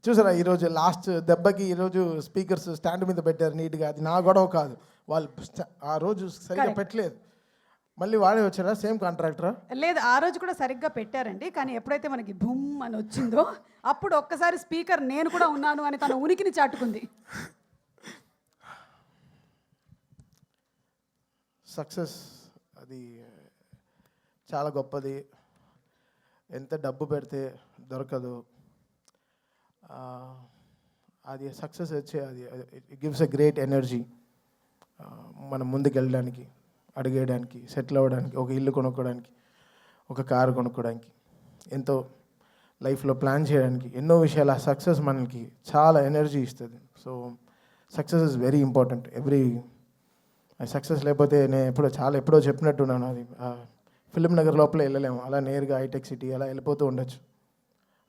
చూసారా ఈరోజు లాస్ట్ దెబ్బకి ఈరోజు స్పీకర్స్ స్టాండ్ మీద పెట్టారు నీట్గా. అది నా గొడవ కాదు, వాళ్ళు ఆ రోజు సరిగ్గా పెట్టలేదు. మళ్ళీ వాడే వచ్చారా సేమ్ కాంట్రాక్టరా? లేదు, ఆ రోజు కూడా సరిగ్గా పెట్టారండి. కానీ ఎప్పుడైతే మనకి బుమ్ అని వచ్చిందో అప్పుడు ఒక్కసారి స్పీకర్ నేను కూడా ఉన్నాను అని తన ఉనికిని చాటుకుంది. సక్సెస్ అది చాలా గొప్పది. ఎంత డబ్బు పెడితే దొరకదు. అది సక్సెస్ వచ్చే అది it gives a great energy. మనం ముందుకు వెళ్ళడానికి, అడిగేయడానికి, సెటిల్ అవ్వడానికి, ఒక ఇల్లు కొనుక్కోవడానికి, ఒక కారు కొనుక్కోవడానికి, ఎంతో లైఫ్లో ప్లాన్ చేయడానికి, ఎన్నో విషయాలు ఆ సక్సెస్ మనకి చాలా ఎనర్జీ ఇస్తుంది. So success is very important. Success లేకపోతే నేను ఎప్పుడో చెప్పినట్టున్నాను, అది ఫిలిం నగర్ లోపల వెళ్ళలేము, అలా నేరుగా హైటెక్ సిటీ అలా వెళ్ళిపోతూ ఉండొచ్చు.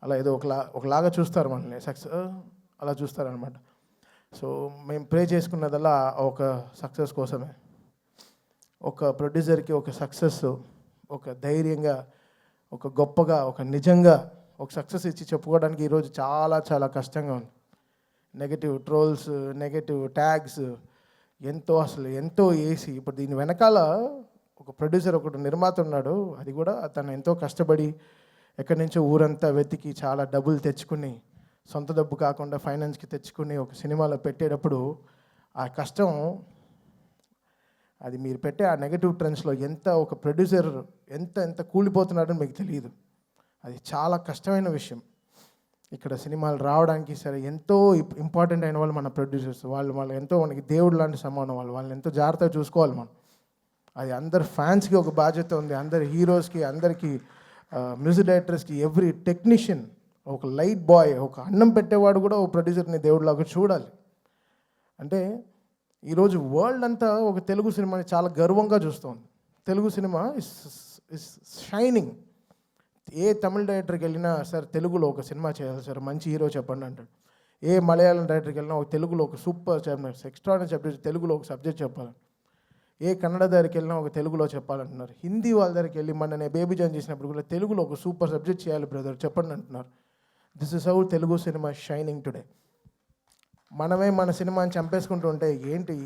అలా ఏదో ఒకలాగా చూస్తారు మనల్ని, సక్సెస్ అలా చూస్తారనమాట. సో మేము ప్రే చేసుకున్నదల్లా ఒక సక్సెస్ కోసమే. ఒక ప్రొడ్యూసర్కి ఒక సక్సెస్, ఒక ధైర్యంగా, ఒక గొప్పగా, ఒక నిజంగా ఒక సక్సెస్ ఇచ్చి చెప్పుకోవడానికి ఈరోజు చాలా చాలా కష్టంగా ఉంది. నెగటివ్ ట్రోల్స్, నెగటివ్ ట్యాగ్స్ ఎంతో వేసి, ఇప్పుడు దీని వెనకాల ఒక ప్రొడ్యూసర్, ఒకటి నిర్మాత ఉన్నాడు. అది కూడా తను ఎంతో కష్టపడి ఎక్కడి నుంచో ఊరంతా వెతికి చాలా డబ్బులు తెచ్చుకుని, సొంత డబ్బు కాకుండా ఫైనాన్స్కి తెచ్చుకుని ఒక సినిమాలో పెట్టేటప్పుడు ఆ కష్టం, అది మీరు పెట్టే ఆ నెగటివ్ ట్రెండ్స్లో ఒక ప్రొడ్యూసర్ ఎంత కూలిపోతున్నాడని మీకు తెలియదు. అది చాలా కష్టమైన విషయం. ఇక్కడ సినిమాలు రావడానికి సరే ఎంతో ఇంపార్టెంట్ అయిన వాళ్ళు మన ప్రొడ్యూసర్స్. వాళ్ళు ఎంతో మనకి దేవుడు లాంటి సమానం. వాళ్ళని ఎంతో జాగ్రత్తగా చూసుకోవాలి మనం. అది అందరు ఫ్యాన్స్కి ఒక బాధ్యత ఉంది, అందరి హీరోస్కి, అందరికీ మ్యూజిక్ డైరెక్టర్స్కి, ఎవ్రీ టెక్నీషియన్, ఒక లైట్ బాయ్, ఒక అన్నం పెట్టేవాడు కూడా ఒక ప్రొడ్యూసర్ని దేవుడిలాగా చూడాలి. అంటే ఈరోజు వరల్డ్ అంతా ఒక తెలుగు సినిమాని చాలా గర్వంగా చూస్తుంది. Telugu cinema is shining. ఏ తమిళ డైరెక్టర్కి వెళ్ళినా సార్ తెలుగులో ఒక సినిమా చేయాలి సార్, మంచి హీరో చెప్పండి అంటాడు. ఏ మలయాళం డైరెక్టర్కి వెళ్ళినా ఒక తెలుగులో ఒక సూపర్ ఎక్స్ట్రాడినరీ సబ్జెక్ట్, తెలుగులో ఒక సబ్జెక్ట్ చెప్పాలి. ఏ కన్నడ దగ్గరికి వెళ్ళినా ఒక తెలుగులో చెప్పాలంటున్నారు. హిందీ వాళ్ళ దగ్గరికి వెళ్ళి నేను బేబీ జాన్ చేసినప్పుడు కూడా తెలుగులో ఒక సూపర్ సబ్జెక్ట్ చేయాలి బ్రదర్ చెప్పండి అంటున్నారు. This is how Telugu cinema shining today. మనమే మన సినిమాని చంపేసుకుంటూ ఉంటే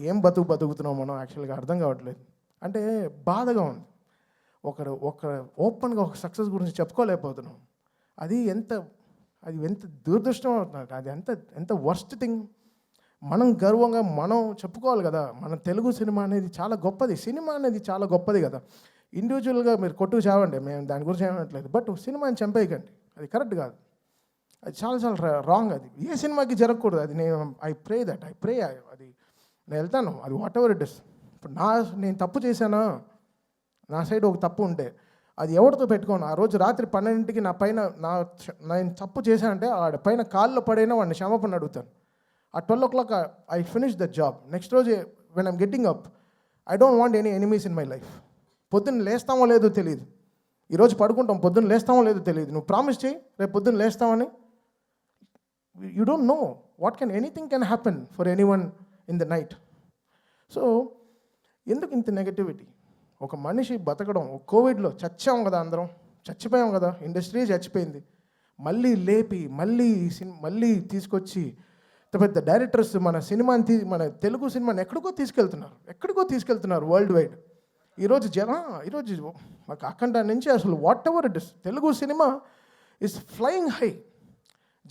ఏం బతుకుతున్నాం మనం యాక్చువల్గా అర్థం కావట్లేదు. అంటే బాధగా ఉంది. ఒకరు ఓపెన్గా ఒక సక్సెస్ గురించి చెప్పుకోలేకపోతున్నాం. అది ఎంత దురదృష్టం అవుతుంది. అది ఎంత వర్స్ట్ థింగ్. మనం గర్వంగా మనం చెప్పుకోవాలి కదా, మన తెలుగు సినిమా అనేది చాలా గొప్పది. సినిమా అనేది చాలా గొప్పది కదా. ఇండివిజువల్గా మీరు కొట్టుకు చావండి, మేము దాని గురించి ఏమనట్లేదు. బట్ సినిమాని చంపేయకండి, అది కరెక్ట్ కాదు. అది చాలా రాంగ్. అది ఏ సినిమాకి జరగకూడదు. అది ఐ ప్రే అది నేను వెళ్తాను, అది వాట్ ఎవర్ ఇట్ ఇస్. ఇప్పుడు నేను తప్పు చేశానా, నా సైడ్ ఒక తప్పు ఉంటే అది ఎవరితో పెట్టుకోను. ఆ రోజు రాత్రి 12కి నా పైన నేను తప్పు చేశానంటే ఆడ పైన కాల్లో పడైనా వాడిని క్షమాపణ అడుగుతాను. ఆ 12 o'clock I finish the job. Next రోజు when I'm getting up, I don't want any enemies in my life. పొద్దున్న లేస్తామో లేదో తెలియదు. ఈరోజు పడుకుంటాం, పొద్దున్న లేస్తామో లేదో తెలియదు. నువ్వు ప్రామిస్ చేయి రేపు పొద్దున్న లేస్తామని. You don't know anything can happen for anyone in the night. So ఎందుకు ఇంత నెగటివిటీ? ఒక మనిషి బతకడం, కోవిడ్లో చచ్చాం కదా, అందరం చచ్చిపోయాం కదా, ఇండస్ట్రీ చచ్చిపోయింది. మళ్ళీ లేపి మళ్ళీ తీసుకొచ్చి పెద్ద డైరెక్టర్స్ మన తెలుగు సినిమాని ఎక్కడికో తీసుకెళ్తున్నారు వరల్డ్ వైడ్. ఈరోజు మాకు అఖండ నుంచి అసలు what ever it is, Telugu cinema is flying high.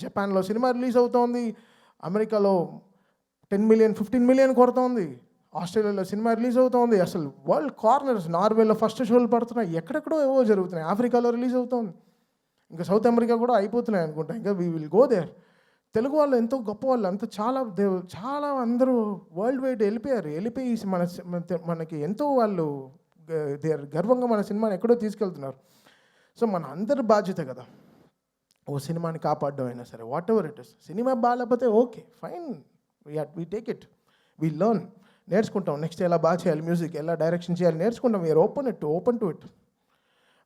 జపాన్లో సినిమా రిలీజ్ అవుతోంది, అమెరికాలో 10 million 15 million కొడుతోంది, ఆస్ట్రేలియాలో సినిమా రిలీజ్ అవుతోంది. అసలు వరల్డ్ కార్నర్స్, నార్వేలో ఫస్ట్ షోలు పడుతున్నాయి, ఎక్కడెక్కడో ఏవో జరుగుతున్నాయి. ఆఫ్రికాలో రిలీజ్ అవుతోంది, ఇంకా సౌత్ అమెరికా కూడా అయిపోతున్నాయి అనుకుంటా. ఇంకా we will go there. Telugu వాళ్ళు ఎంతో గొప్ప వాళ్ళు, అంత చాలా అందరూ వరల్డ్ వైడ్ వెళ్ళిపోయి మనకి ఎంతో వాళ్ళు గర్వంగా మన సినిమాని ఎక్కడో తీసుకెళ్తున్నారు. సో మన అందరి బాధ్యత కదా ఓ సినిమాని కాపాడడం అయినా సరే, whatever it is. Cinema బాగాలేకపోతే okay fine, we take it, we learn, నేర్చుకుంటాం. నెక్స్ట్ ఎలా బాగా చేయాలి, మ్యూజిక్ ఎలా డైరెక్షన్ చేయాలి నేర్చుకుంటాం. We are open to it.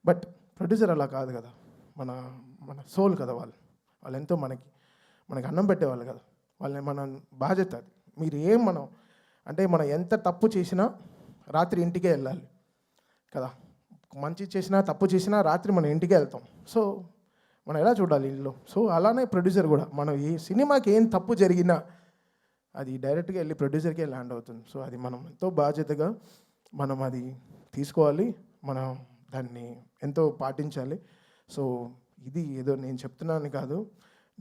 But producer అలా కాదు కదా, మన సోల్ కదా వాళ్ళు ఎంతో మనకి అన్నం పెట్టేవాళ్ళు కదా, వాళ్ళని మన బాధ్యత అది. మనం ఎంత తప్పు చేసినా రాత్రి ఇంటికే వెళ్ళాలి కదా. మంచి చేసినా తప్పు చేసినా రాత్రి మనం ఇంటికే వెళ్తాం. సో మనం ఎలా చూడాలి ఇల్లు. సో అలానే ప్రొడ్యూసర్ కూడా మనం ఈ సినిమాకి ఏం తప్పు జరిగినా అది డైరెక్ట్గా వెళ్ళి ప్రొడ్యూసర్కే ల్యాండ్ అవుతుంది. సో అది మనం ఎంతో బాధ్యతగా మనం అది తీసుకోవాలి, మనం దాన్ని ఎంతో పాటించాలి. సో ఇది ఏదో నేను చెప్తున్నాను కాదు,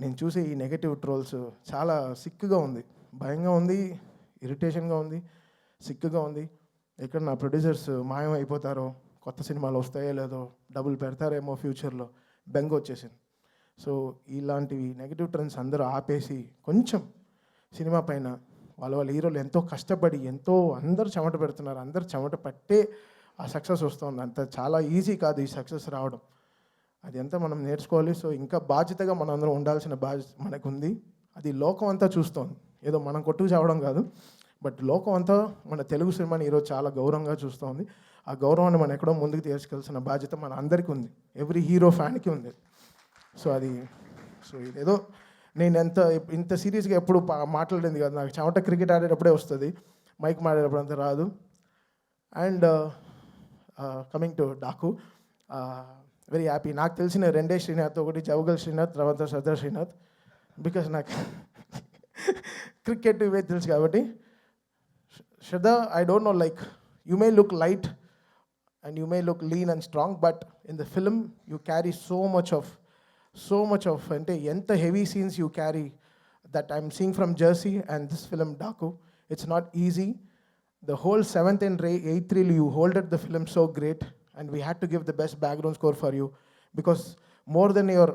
నేను చూసే ఈ నెగటివ్ ట్రోల్స్ చాలా సిక్కుగా ఉంది, భయంగా ఉంది, ఇరిటేషన్గా ఉంది, సిక్కుగా ఉంది. ఎక్కడ నా ప్రొడ్యూసర్స్ మాయం అయిపోతారో, కొత్త సినిమాలు వస్తాయో లేదో, డబ్బులు పెడతారేమో ఫ్యూచర్లో బెంగ వచ్చేసింది. సో ఇలాంటివి నెగటివ్ ట్రెండ్స్ అందరూ ఆపేసి కొంచెం సినిమా పైన వాళ్ళ హీరోలు ఎంతో కష్టపడి ఎంతో అందరూ చెమట పెడుతున్నారు, అందరూ చెమట పట్టే ఆ సక్సెస్ వస్తుంది. అంత చాలా ఈజీ కాదు ఈ సక్సెస్ రావడం, అది ఎంత మనం నేర్చుకోవాలి. సో ఇంకా బాధ్యతగా మనం అందరం ఉండాల్సిన బాధ్యత మనకు ఉంది. అది లోకం అంతా చూస్తోంది, ఏదో మనం కొట్టుకు చావడం కాదు, బట్ లోకం అంతా మన తెలుగు సినిమాని ఈరోజు చాలా గౌరవంగా చూస్తోంది. ఆ గౌరవాన్ని మనం ఎక్కడో ముందుకు తీసుకెళ్లాల్సిన బాధ్యత మన అందరికీ ఉంది, ఎవ్రీ హీరో ఫ్యాన్కి ఉంది. సో అది ఇదేదో నేను ఇంత సీరియస్గా ఎప్పుడు మాట్లాడేది కాదు, నాకు చెమట క్రికెట్ ఆడేటప్పుడే వస్తుంది, మైక్ మాడేటప్పుడు అంత రాదు. And coming to Daaku, very happy. నాకు తెలిసిన రెండే శ్రీనాథ్, ఒకటి జవగల్ శ్రీనాథ్, తర్వాత సదర్ శ్రీనాథ్, బికాస్ నాకు క్రికెట్ ఇవే తెలుసు కాబట్టి. Shraddha, I don't know, like, you may look light and you may look lean and strong, but in the film, you carry so much of, ante enta heavy scenes you carry that I'm seeing from Jersey and this film, Daku. It's not easy. The whole 7th and 8th reel, you holded the film so great, and we had to give the best background score for you, because more than your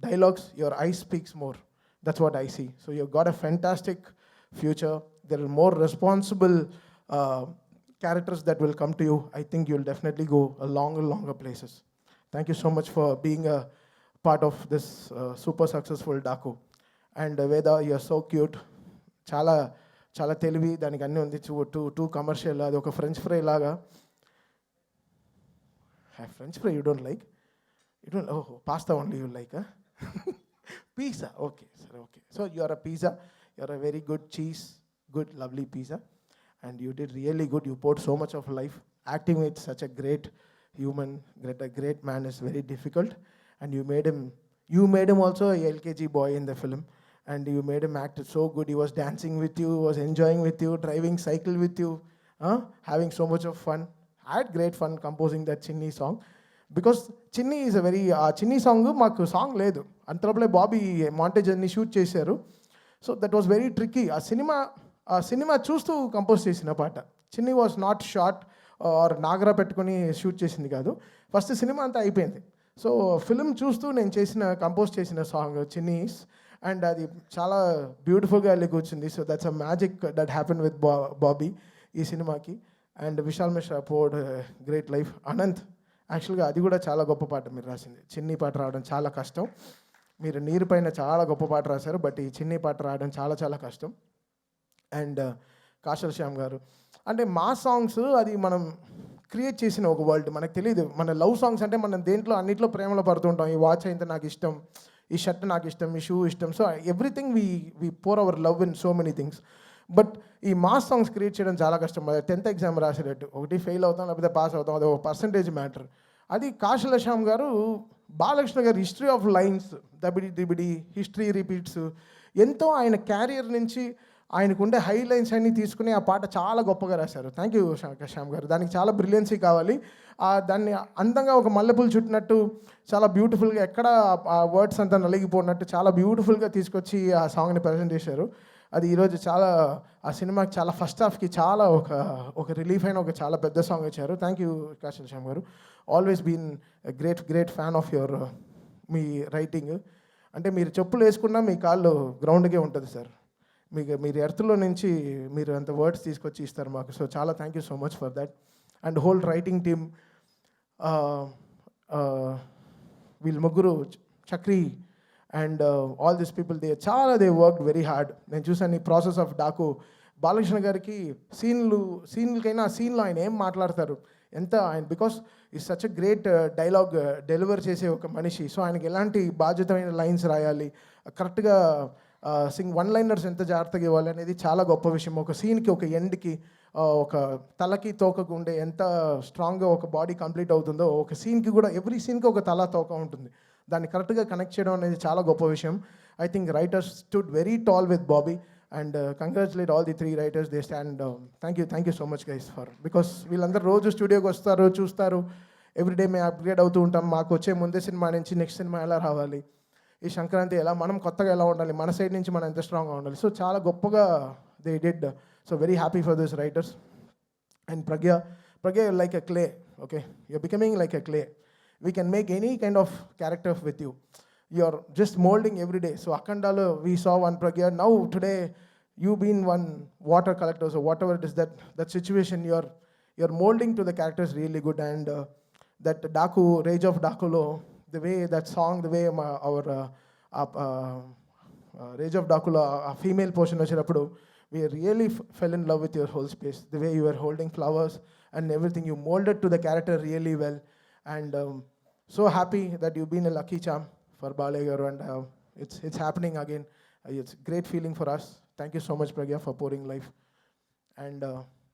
dialogues, your eyes speaks more. That's what I see. So you've got a fantastic future. There are more responsible characters that will come to you. I think you'll definitely go a longer places. Thank you so much for being a part of this super successful Daku. And Veda, you're so cute. Chala తెలివి, దానికి అన్నీ ఉంది. Two commercial, అది ఒక French fry లాగా. French fry you don't like? You don't? ఓహో, pasta only you like? Pizza, okay, sir, okay. So you are a pizza, you are a very good cheese, good, lovely pizza, and you did really good. You poured so much of life. Acting with such a great human, a great man is very difficult, and you made him also a LKG boy in the film, and you made him act so good. He was dancing with you, was enjoying with you, driving cycle with you, having so much of fun. I had great fun composing that Chinni song, because చిన్ని is a very, ఆ చిన్ని song మాకు song లేదు, అంతలోపలే Bobby montage అన్ని shoot చేశారు. So that was very tricky. ఆ cinema చూస్తూ compose చేసిన పాట. చిన్ని వాజ్ నాట్ షార్ట్ ఆర్ నాగరా పెట్టుకొని షూట్ చేసింది కాదు, ఫస్ట్ సినిమా అంతా అయిపోయింది. సో ఫిల్మ్ చూస్తూ నేను కంపోజ్ చేసిన సాంగ్ చిన్నీస్, అండ్ అది చాలా బ్యూటిఫుల్గా వెళ్ళి కూర్చుంది. So that's a magic that happen with Bobby ఈ సినిమాకి. And Vishal Mishra poured great life. Anant, యాక్చువల్గా అది కూడా చాలా గొప్ప పాట మీరు రాసింది. చిన్ని పాట రావడం చాలా కష్టం. మీరు నీరు పైన చాలా గొప్ప పాట రాశారు, బట్ ఈ చిన్ని పాట రావడం చాలా కష్టం. అండ్ కాశల్ శ్యామ్ గారు, అంటే మా సాంగ్స్ అది మనం క్రియేట్ చేసిన ఒక వరల్డ్, మనకు తెలియదు. మన లవ్ సాంగ్స్ అంటే మనం దేంట్లో అన్నింటిలో ప్రేమలో పడుతుంటాం. ఈ వాచ్ అయితే నాకు ఇష్టం, ఈ షర్ట్ నాకు ఇష్టం, ఈ షూ ఇష్టం. So everything we pour our love in so many things. But ఈ మాస్ సాంగ్స్ క్రియేట్ చేయడం చాలా కష్టం. 10th ఎగ్జామ్ రాసేటట్టు, ఒకటి ఫెయిల్ అవుతాం లేకపోతే పాస్ అవుతాం, అది ఒక పర్సంటేజ్ మ్యాటర్. అది కాశల Shyam garu, Balakrishna garu history of lines, దబిడి హిస్టరీ రిపీట్స్, ఎంతో ఆయన క్యారియర్ నుంచి ఆయనకుండే హై లైన్స్ అన్నీ తీసుకుని ఆ పాట చాలా గొప్పగా రాశారు. థ్యాంక్ యూ శ్యామ్ గారు. దానికి చాలా బ్రిలియన్సీ కావాలి. దాన్ని అందంగా ఒక మల్లెపూలు చుట్టినట్టు చాలా బ్యూటిఫుల్గా, ఎక్కడ ఆ వర్డ్స్ అంతా నలిగిపోయినట్టు చాలా బ్యూటిఫుల్గా తీసుకొచ్చి ఆ సాంగ్ని ప్రజెంట్ చేశారు. అది ఈరోజు చాలా ఆ సినిమాకి చాలా ఫస్ట్ హాఫ్కి చాలా ఒక రిలీఫ్ అయిన ఒక చాలా పెద్ద సాంగ్ ఇచ్చారు. Thank you Kasarla Shyam garu. Always been great fan of your మీ రైటింగ్. అంటే మీరు చెప్పులు వేసుకున్నా మీ కాళ్ళు గ్రౌండ్కే ఉంటుంది సార్. మీరు ఎర్త్లో నుంచి మీరు అంత వర్డ్స్ తీసుకొచ్చి ఇస్తారు మాకు. సో చాలా thank you so much for that. And whole writing team, వీళ్ళు ముగ్గురు, Chakri and all this people, they worked very hard. నేను చూసాను ఈ ప్రాసెస్ ఆఫ్ డాకు. బాలకృష్ణ గారికి సీన్లకైనా ఆ సీన్లో ఆయన ఏం మాట్లాడతారు, ఎంత ఆయన, బికాస్ ఈ such a great dialogue deliver చేసే ఒక మనిషి. సో ఆయనకి ఎలాంటి బాధ్యతమైన లైన్స్ రాయాలి, కరెక్ట్గా వన్ లైనర్స్ ఎంత జాగ్రత్తగా ఇవ్వాలి అనేది చాలా గొప్ప విషయం. ఒక సీన్కి, ఒక ఎండ్కి, ఒక తలకి తోకకు ఉండే ఎంత స్ట్రాంగ్గా ఒక బాడీ కంప్లీట్ అవుతుందో, ఒక సీన్కి కూడా ఎవ్రీ సీన్కి ఒక తల తోక ఉంటుంది. దాన్ని కరెక్ట్గా కనెక్ట్ చేయడం అనేది చాలా గొప్ప విషయం. I think writers stood very tall with Bobby and congratulate all the 3 writers. They stand. Thank you so much guys for, because వీళ్ళందరూ రోజు స్టూడియోకి వస్తారు, చూస్తారు, ఎవ్రీడే మేము అప్గ్రేడ్ అవుతూ ఉంటాం. మాకు వచ్చే ముందే సినిమా నుంచి నెక్స్ట్ సినిమా ఎలా రావాలి, ఈ సంక్రాంతి ఎలా మనం కొత్తగా ఎలా ఉండాలి, మన సైడ్ నుంచి మనం ఎంత స్ట్రాంగ్గా ఉండాలి. సో చాలా గొప్పగా they did. So very happy for this writer's. And Pragya, you're like a clay, okay? You're becoming like a clay. We can make any kind of character with you. You're just molding every day. So Akandalo, we saw one Pragya. Now today, you've been one water collector, so whatever it is, that situation, you're molding to the characters really good. And that Daku, Rage of Dakulo, the way that song, the way our Rage of Dakulo, a female portion vachinapudu, we really fell in love with your whole space. The way you were holding flowers and everything, you molded to the character really well. And so happy that you've been a lucky charm for Balay garu, and it's happening again. It's a great feeling for us. Thank you so much, Pragya, for pouring life. And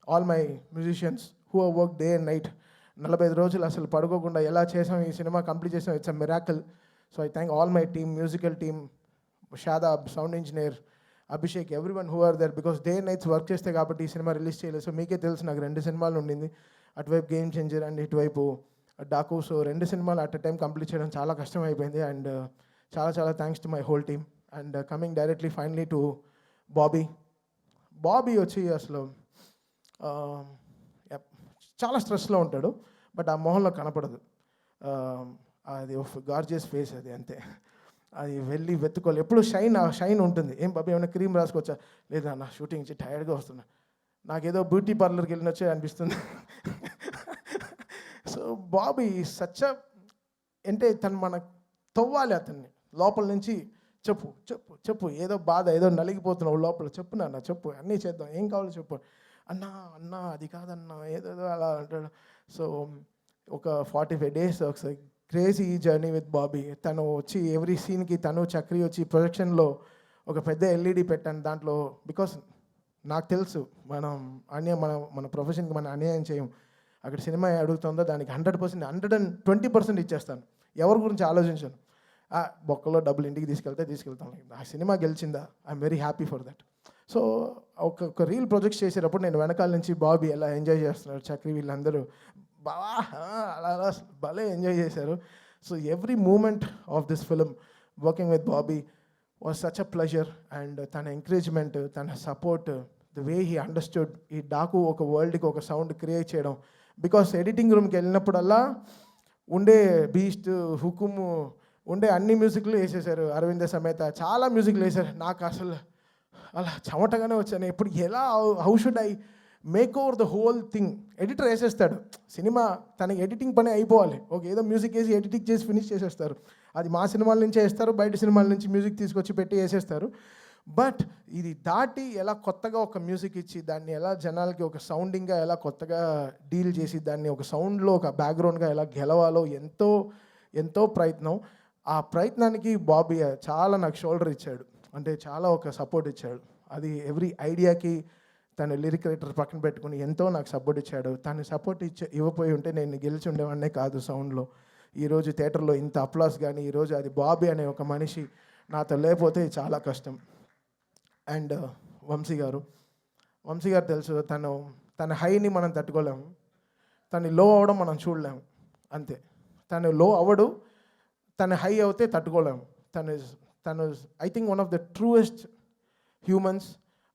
all my musicians who have worked day and night, 45 రోజులు అసలు పడుకోకుండా ఎలా చేసాం ఈ cinema complete చేసాం. It's a miracle. So I thank all my team, musical team, Shadab, sound engineer, Abhishek, everyone who are there, because day and nights work చేస్తే కాబట్టి ఈ సినిమా రిలీజ్ చేయలేదు. సో మీకే తెలుసు, నాకు 2 సినిమాలు ఉండింది, అటువైపు గేమ్ చేంజర్ అండ్ ఇటువైపు డాకు. సో 2 సినిమాలు అట్ అ టైం కంప్లీట్ చేయడం చాలా కష్టం అయిపోయింది. అండ్ చాలా thanks to my whole team. And coming directly finally to Bobby వచ్చి అసలు చాలా స్ట్రెస్లో ఉంటాడు, బట్ ఆ మొహంలో కనపడదు. అది గార్జియస్ ఫేస్, అది అంతే. అది వెళ్ళి వెతుకోవాలి, ఎప్పుడు షైన్ ఉంటుంది. ఏం బాబీ ఏమైనా క్రీమ్ రాసుకోవచ్చా? లేదా నా షూటింగ్ నుంచి టైర్డ్గా వస్తున్నా, నాకేదో బ్యూటీ పార్లర్కి వెళ్ళినొచ్చే అనిపిస్తుంది. సో బాబీ సచ్చ అంటే తను మన తవ్వాలి అతన్ని లోపల నుంచి. చెప్పు ఏదో బాధ, ఏదో నలిగిపోతున్నావు లోపల, చెప్పు నాన్న, చెప్పు, అన్నీ చేద్దాం, ఏం కావాలో చెప్పు. అన్నా అది కాదన్నా, ఏదేదో అలా అంటాడు. సో ఒక 45 days ఒకసారి క్రేజీ జర్నీ విత్ బాబీ. తను వచ్చి ఎవ్రీ సీన్కి తను చక్రి వచ్చి ప్రొజెక్షన్లో ఒక పెద్ద LED పెట్టాను దాంట్లో. బికాస్ నాకు తెలుసు మన ప్రొఫెషన్కి మనం అన్యాయం చేయం. అక్కడ సినిమా అడుగుతుందో దానికి 100%, 120% ఇచ్చేస్తాను. ఎవరి గురించి ఆలోచించాను. బొక్కలో డబ్బులు ఇంటికి తీసుకెళ్తాను. ఆ సినిమా గెలిచిందా, I'm very happy for that. So ఒక రీల్ ప్రాజెక్ట్స్ చేసేటప్పుడు నేను వెనకాల నుంచి బాబీ ఎలా ఎంజాయ్ చేస్తున్నారు, చక్రి వీళ్ళందరూ బావా అలా భలే ఎంజాయ్ చేశారు. So every moment of this film working with Bobby was such a pleasure. And తన ఎంకరేజ్మెంట్, తన support, the way he understood ఈ డాకు ఒక వరల్డ్కి ఒక సౌండ్ క్రియేట్ చేయడం. బికాస్ ఎడిటింగ్ రూమ్కి వెళ్ళినప్పుడల్లా ఉండే బీస్ట్, హుకుము, ఉండే అన్ని మ్యూజిక్లు వేసేసారు. అరవింద సమేత చాలా మ్యూజిక్లు వేశారు. నాకు అసలు అలా చెమటగానే వచ్చాను. ఇప్పుడు how should I make over the whole thing. Editor వేసేస్తాడు సినిమా, తనకి ఎడిటింగ్ పని అయిపోవాలి. ఏదో మ్యూజిక్ వేసి ఎడిటింగ్ చేసి ఫినిష్ చేసేస్తారు. అది మా సినిమాల నుంచే వేస్తారు, బయట సినిమాల నుంచి మ్యూజిక్ తీసుకొచ్చి పెట్టి వేసేస్తారు. బట్ ఇది దాటి ఎలా కొత్తగా ఒక మ్యూజిక్ ఇచ్చి దాన్ని ఎలా జనాలకి ఒక సౌండింగ్గా ఎలా కొత్తగా డీల్ చేసి దాన్ని ఒక సౌండ్లో ఒక బ్యాక్గ్రౌండ్గా ఎలా గెలవాలో ఎంతో ప్రయత్నం. ఆ ప్రయత్నానికి బాబీ చాలా నాకు షోల్డర్ ఇచ్చాడు, అంటే చాలా ఒక సపోర్ట్ ఇచ్చాడు. అది ఎవ్రీ ఐడియాకి తను లిరిక్ రైటర్ పక్కన పెట్టుకుని ఎంతో నాకు సపోర్ట్ ఇచ్చాడు. తను సపోర్ట్ ఇవ్వపోయి ఉంటే నేను గెలిచి ఉండేవాడినే కాదు సౌండ్లో. ఈరోజు థియేటర్లో ఇంత అప్లాస్ కానీ, ఈరోజు అది బాబీ అనే ఒక మనిషి నాతో లేకపోతే చాలా కష్టం. అండ్ వంశీ గారు తెలుసు, తన హైని మనం తట్టుకోలేము, తను లో అవ్వడం మనం చూడలేము, అంతే. తను లో అవ్వడు, తను హై అవుతే తట్టుకోలేము. తను I think one of the truest humans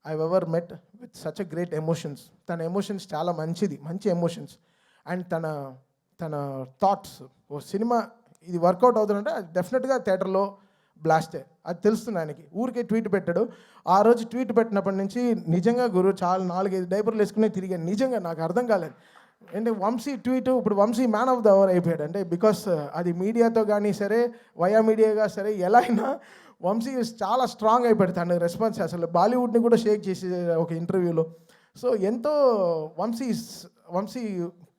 I've ever met with such a great emotions. తన ఎమోషన్స్ చాలా మంచి ఎమోషన్స్. అండ్ తన థాట్స్, సినిమా ఇది వర్కౌట్ అవుతుందంటే అది డెఫినెట్గా థియేటర్లో బ్లాస్టే, అది తెలుస్తుంది ఆయనకి. ఊరికే ట్వీట్ పెట్టాడు. ఆ రోజు ట్వీట్ పెట్టినప్పటి నుంచి నిజంగా గురు చాలా 4-5 డైపర్లు వేసుకునే తిరిగాను. నిజంగా నాకు అర్థం కాలేదు. అంటే వంశీ ట్వీట్, ఇప్పుడు Vamsi man of the hour అయిపోయాడు. అంటే బికాస్ అది మీడియాతో కానీ సరే, వయా మీడియాగా సరే, ఎలా అయినా వంశీ చాలా స్ట్రాంగ్ అయిపోయాడు. తన రెస్పాన్స్ అసలు బాలీవుడ్ని కూడా షేక్ చేసి ఒక ఇంటర్వ్యూలో. సో ఎంతో వంశీ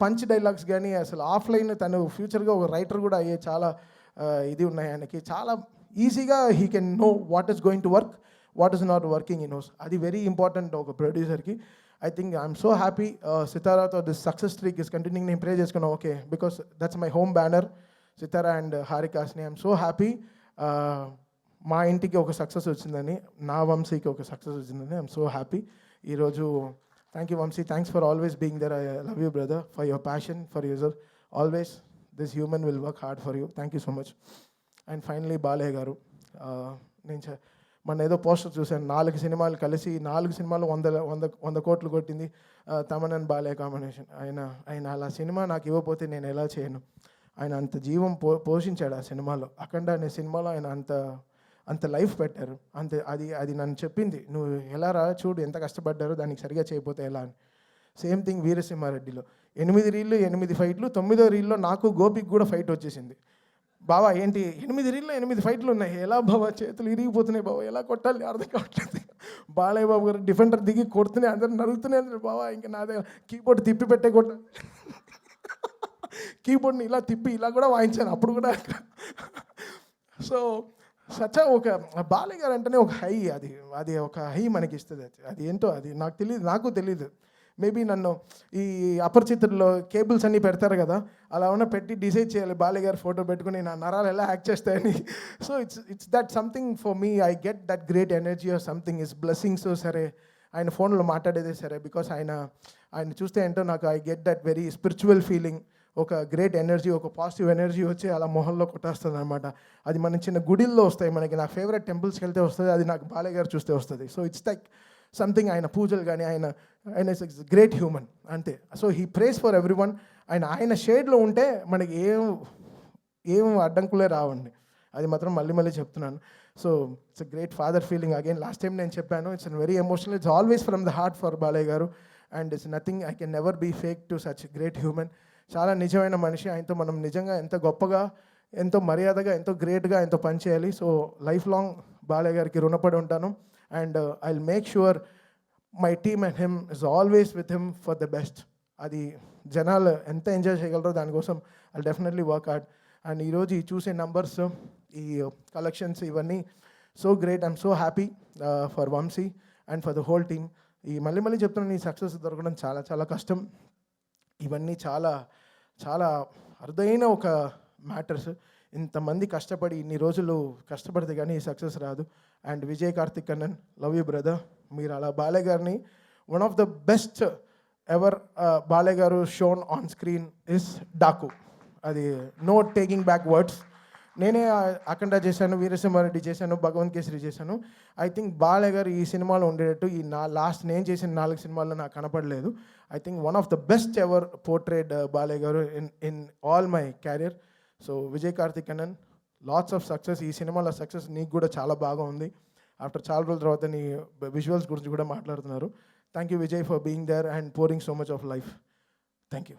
పంచ్ డైలాగ్స్ కానీ అసలు ఆఫ్లైన్ తను ఫ్యూచర్గా ఒక రైటర్ కూడా అయ్యే చాలా ఇది ఉన్నాయి ఆయనకి. చాలా ఈజీగా he can know what is going to work, what is not working in house. అది వెరీ ఇంపార్టెంట్ ఒక ప్రొడ్యూసర్కి. I think I'm so happy Sitarata, this success streak is continuing. నేను ప్రే చేసుకున్నాను, okay, because that's my home banner. Sithara and హారికాస్ని. I'm so happy మా ఇంటికి ఒక success వచ్చిందని, నా వంశీకి ఒక సక్సెస్ వచ్చిందని. ఐఎమ్ సో హ్యాపీ ఈరోజు. Thank you Vamsi, thanks for always being there. I love you brother, for your passion, for user always. This human will work hard for you. Thank you so much. And finally Balayya garu, నేను మొన్న ఏదో poster చూశాను, 4 సినిమాలు కలిసి 4 సినిమాలు 100 కోట్లు కొట్టింది Thaman and Balayya combination. ఆయన అలా సినిమా నాకు ఇవ్వకపోతే నేను ఎలా చేయను. ఆయన అంత జీవం పోషించాడు ఆ సినిమాలో. అఖండ అనే సినిమాలో ఆయన అంత లైఫ్ పెట్టారు. అది నన్ను చెప్పింది, నువ్వు ఎలా రా చూడు ఎంత కష్టపడ్డారో, దానికి సరిగా చేయకపోతే ఎలా అని. సేమ్ థింగ్ వీరసింహారెడ్డిలో 8 రీళ్ళు 8 ఫైట్లు, 9వ రీల్లో నాకు గోపికి కూడా ఫైట్ వచ్చేసింది. బావా ఏంటి 8 రీల్లో 8 ఫైట్లు ఉన్నాయి, ఎలా బావా చేతులు ఇరిగిపోతున్నాయి బావా, ఎలా కొట్టాలి అర్థం కావట్లేదు. బాలయ్య బాబు గారు డిఫెండర్ దిగి కొడుతూనే అందరు నరుగుతూనే బావా, ఇంకా నా దగ్గర కీబోర్డ్ తిప్పి పెట్టే కొట్టాలి. కీబోర్డ్ని ఇలా తిప్పి ఇలా కూడా వాయించాను అప్పుడు కూడా. సో ఒక బాలయ్య గారు అంటేనే ఒక హై, అది ఒక హై మనకి ఇస్తుంది. అది ఏంటో అది నాకు తెలియదు. మేబీ నన్ను ఈ అపరిచితుల్లో కేబుల్స్ అన్నీ పెడతారు కదా, అలా ఉన్న పెట్టి డిసైడ్ చేయాలి బాలయ్య గారు ఫోటో పెట్టుకుని నా నరాలు ఎలా యాక్ట్ చేస్తాయని. So it's that something for me. I get that great energy or something. Is blessings సరే, ఆయన ఫోన్లో మాట్లాడేదే సరే, బికాస్ ఆయన చూస్తే ఏంటో నాకు I get that very spiritual feeling. ఒక గ్రేట్ ఎనర్జీ, ఒక పాజిటివ్ ఎనర్జీ వచ్చి అలా మొహంలో కొట్టేస్తుంది అనమాట. అది మన చిన్న గుడిల్లో వస్తాయి మనకి. నా ఫేవరెట్ టెంపుల్స్కి వెళ్తే వస్తుంది, అది నాకు బాలయ్య గారు చూస్తే వస్తుంది. So it's like something. ఆయన పూజలు కానీ ఆయన ఇస్ గ్రేట్ హ్యూమన్ అంతే. So he prays for everyone. ఆయన షేడ్లో ఉంటే మనకి ఏం అడ్డంకులే రావండి. అది మాత్రం మళ్ళీ చెప్తున్నాను. So it's a great father feeling again. Last time నేను చెప్పాను, it's very emotional. It's always from the heart for Balayya garu. And it's nothing, I can never be fake to such great human. చాలా నిజమైన మనిషి. ఆయనతో మనం నిజంగా ఎంత గొప్పగా, ఎంతో మర్యాదగా, ఎంతో గ్రేట్గా ఆయనతో పనిచేయాలి. సో లైఫ్ లాంగ్ బాలయ్య గారికి రుణపడి ఉంటాను. And I will make sure my team and him is always with him for the best. అది జనాలు ఎంత ఎంజాయ్ చేయగలరో దానికోసం I definitely work hard. And ఈరోజు ఈ చూసే నంబర్స్, ఈ కలెక్షన్స్, ఇవన్నీ so great. I'm so happy for Vamsi and for the whole team. ఈ మళ్ళీ చెప్తున్నాను, ఈ సక్సెస్ దొరకడం చాలా చాలా కష్టం. ఇవన్నీ చాలా చాలా అరుదైన ఒక మ్యాటర్స్. ఇంతమంది కష్టపడి ఇన్ని రోజులు కష్టపడితే కానీ ఈ సక్సెస్ రాదు. And Vijay Karthik Kannan, love you brother. మీరు అలా బాలయ్య గారిని, one of the best ever Balayya garu shown on screen is Daaku. అది నో టేకింగ్ బ్యాక్ వర్డ్స్. నేనే అఖండ చేశాను, వీరసింహారెడ్డి చేశాను, భగవంత్ కేసరి చేశాను. ఐ థింక్ బాలయ్య గారు ఈ సినిమాలో ఉండేటట్టు ఈ లాస్ట్ నేను చేసిన 4 సినిమాల్లో నాకు కనపడలేదు. I think one of the best ever portrayed Balayya garu in all my career. So Vijay Karthik Kannan, lots of success. ఈ సినిమాలో సక్సెస్ నీకు కూడా చాలా బాగా ఉంది. ఆఫ్టర్ చాలా రోజుల తర్వాత నీ విజువల్స్ గురించి కూడా మాట్లాడుతున్నారు. Thank you Vijay for being there and pouring so much of life. Thank you.